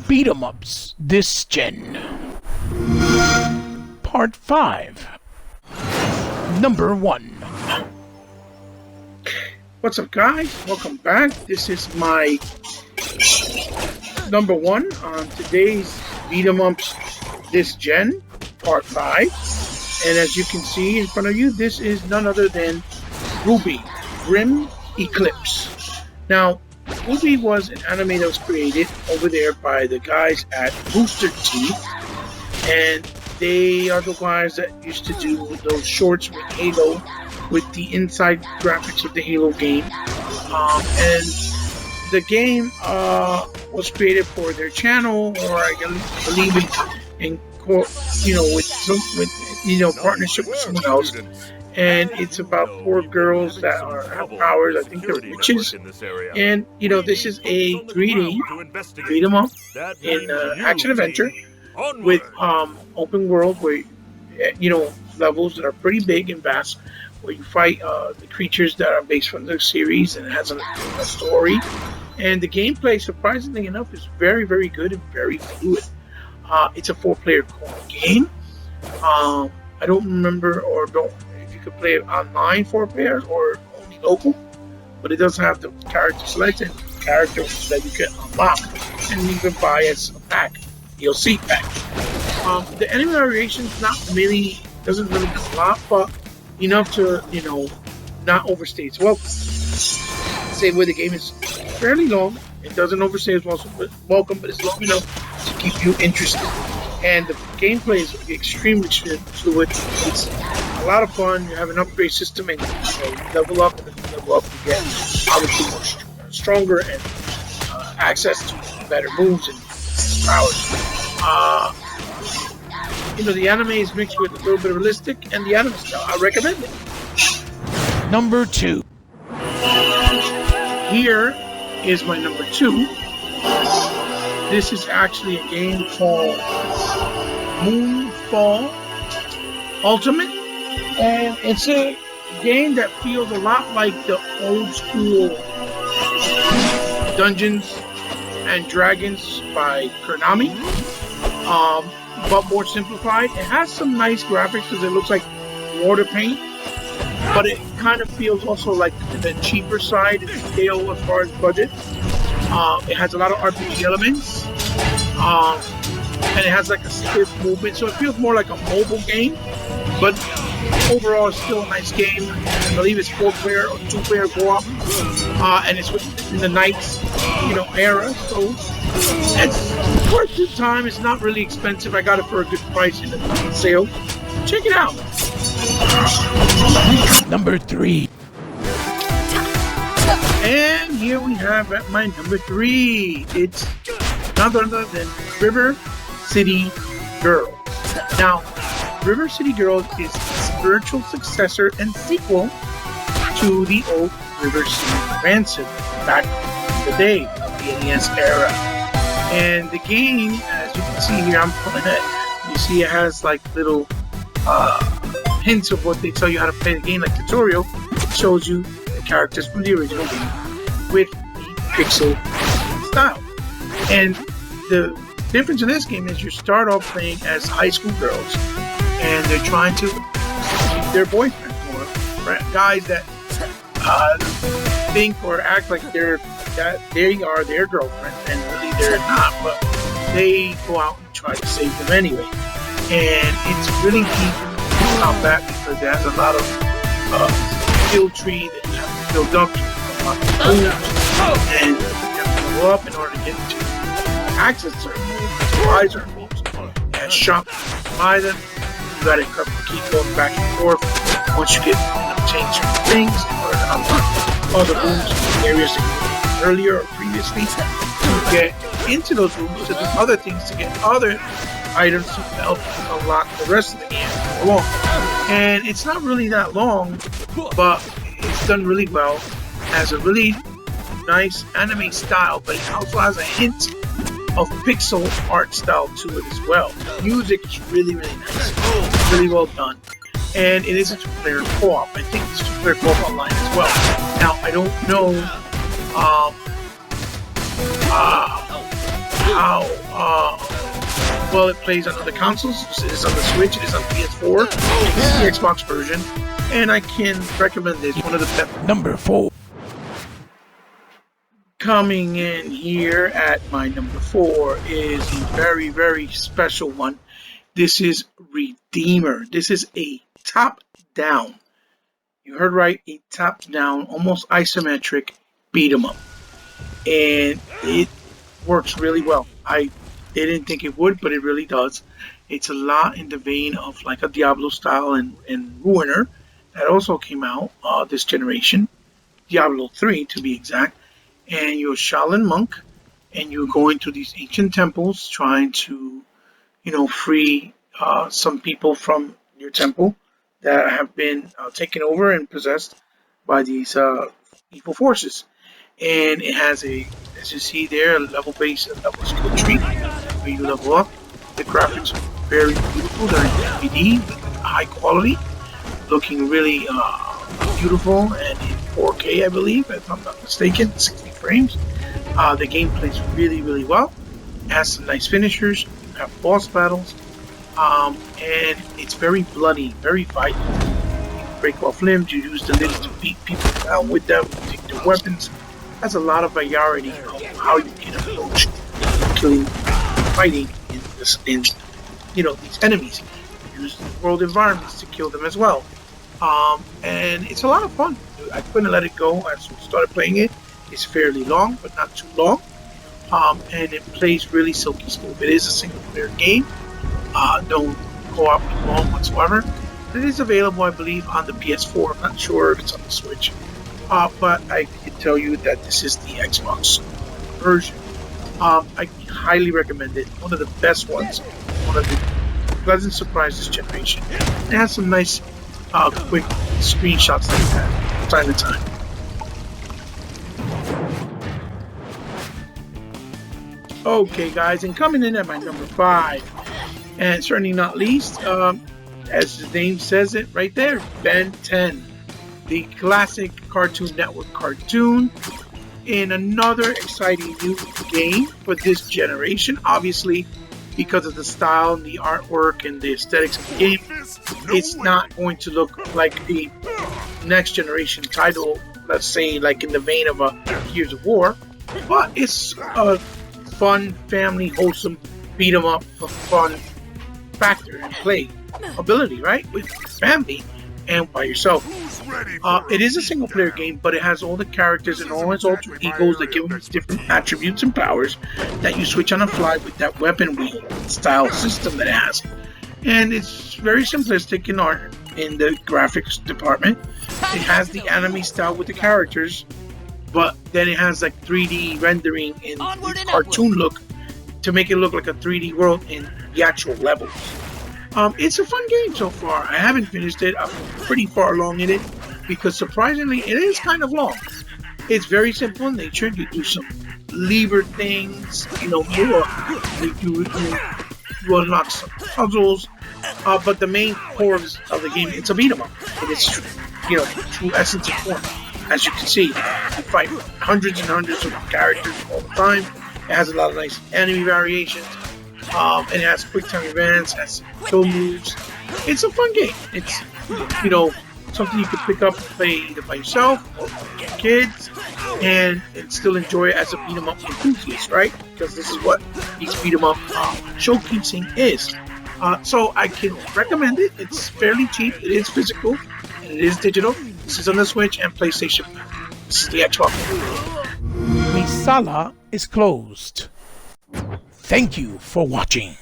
beat 'em ups this gen. Part 5. Number 1. What's up, guys? Welcome back. This is my number 1 on today's beat 'em ups this gen, part 5. And as you can see in front of you, this is none other than Ruby Grim Eclipse. Now, Ruby was an anime that was created over there by the guys at Booster Teeth, and they are the guys that used to do those shorts with Halo, with the inside graphics of the Halo game. And the game was created for their channel, or I believe in partnership with someone else. And it's about 4 girls that have powers. I think they're witches. And this is a 3D beat 'em up in action adventure with open world, where levels that are pretty big and vast, where you fight the creatures that are based from the series, and it has a story. And the gameplay, surprisingly enough, is very, very good and very fluid. It's a 4-player co-op game. I don't remember if you could play it online 4 players or only local, but it does have the character selection, characters that you can unlock and you can buy as a pack, DLC pack. The enemy variations doesn't really do a lot, but enough to not overstay its welcome. Same way the game is fairly long. It doesn't overstay its welcome, but it's long enough to keep you interested. And the gameplay is extremely fluid. It's a lot of fun. You have an upgrade system, and you level up, and if you level up, you get obviously more stronger and access to better moves and powers. The anime is mixed with a little bit of realistic and the anime style. I recommend it. Number 2. Here is my number 2. This is actually a game called Moonfall Ultimate, and it's a game that feels a lot like the old school Dungeons and Dragons by Konami, but more simplified. It has some nice graphics because it looks like water paint, but it kind of feels also like the cheaper side of scale as far as budget. It has a lot of RPG elements, and it has like a stiff movement, so it feels more like a mobile game, but overall it's still a nice game. I believe it's 4-player or 2-player co-op, and it's in the Knights era, so it's worth your time. It's not really expensive. I got it for a good price in the sale. Check it out. Number 3. And here we have at my number 3. It's none other than River City Girls. Now, River City Girls is a spiritual successor and sequel to the old River City Ransom back in the day of the NES era. And the game, as you can see here, I'm pulling it. You see it has like little hints of what they tell you how to play the game, like tutorial. It shows you the characters from the original game with the pixel style. And the difference in this game is you start off playing as high school girls, and they're trying to keep their boyfriends, or guys that think or act like they are their girlfriend, and really they're not, but they go out and try to save them anyway. And it's really deep combat because it has a lot of skill tree that you have to build up, and you have to go up in order to get to access certain moves, buy certain moves, and shop to buy them. You gotta keep going back and forth once you obtain certain things in order to unlock other rooms in areas that you were earlier or previously. To get into those rooms to do other things, to get other items to help unlock the rest of the game along. And it's not really that long, but it's done really well. It has a really nice anime style, but it also has a hint of pixel art style to it as well. The music is really, really nice. It's really well done. And it is a 2-player co-op. I think it's 2-player co-op online as well. Now, I don't know how well, it plays on other consoles. It is on the Switch. It is on PS4. It's the Xbox version, and I can recommend this. One of the best. Number 4. Coming in here at my number 4 is a very, very special one. This is Redeemer. This is a top-down. You heard right, a top-down, almost isometric beat 'em up, and it works really well. I didn't think it would, but it really does. It's a lot in the vein of like a Diablo style and Ruiner that also came out this generation, Diablo 3 to be exact. And you're a Shaolin monk, and you're going to these ancient temples trying to, free some people from your temple that have been taken over and possessed by these evil forces. And it has as you see there, a level-based level skill tree where you level up. The graphics are very beautiful. They're in DVD, high quality, looking really beautiful, and in 4K, I believe, if I'm not mistaken, 60 frames. The game plays really, really well. It has some nice finishers. You have boss battles, and it's very bloody, very violent. You break off limbs. You use the limbs to beat people down with them. You take their weapons. Has a lot of variety of how you can approach killing, fighting in these enemies. You use world environments to kill them as well. And it's a lot of fun. I couldn't let it go as we started playing it. It's fairly long, but not too long. And it plays really silky smooth. It is a single player game. No co-op involved whatsoever. It is available, I believe, on the PS4. I'm not sure if it's on the Switch. But I can tell you that this is the Xbox version. I highly recommend it. One of the best ones. One of the pleasant surprises this generation. It has some nice quick screenshots like that from time to time. Okay, guys, and coming in at my number 5, and certainly not least, as the name says it right there, Ben 10, the classic Cartoon Network cartoon, in another exciting new game for this generation. Obviously, because of the style and the artwork and the aesthetics of the game, it's not going to look like the next generation title, let's say like in the vein of a Gears of War, but it's a fun, family, wholesome beat 'em up, a fun factor and play ability, right? With family and by yourself. It is a single player game, but it has all the characters and all its alter egos that give them different attributes and powers that you switch on the fly with that weapon wheel style system that it has. And it's very simplistic in art in the graphics department. It has the anime style with the characters, but then it has like 3D rendering in the cartoon look to make it look like a 3D world in the actual levels. It's a fun game so far. I haven't finished it. I'm pretty far along in it because surprisingly it is kind of long. It's very simple in nature. You do some lever things, you unlock some puzzles, but the main core of the game, it's a beat 'em up in its true essence and form. As you can see, you fight hundreds and hundreds of characters all the time. It has a lot of nice enemy variations. And it has quick time events, has kill moves. It's a fun game. It's something you can pick up and play either by yourself or with your kids, and still enjoy it as a beat 'em up enthusiast, right? Because this is what these beat 'em up showcasing is. So I can recommend it. It's fairly cheap. It is physical and it is digital. This is on the Switch and PlayStation. This is the Xbox. The sala is closed. Thank you for watching.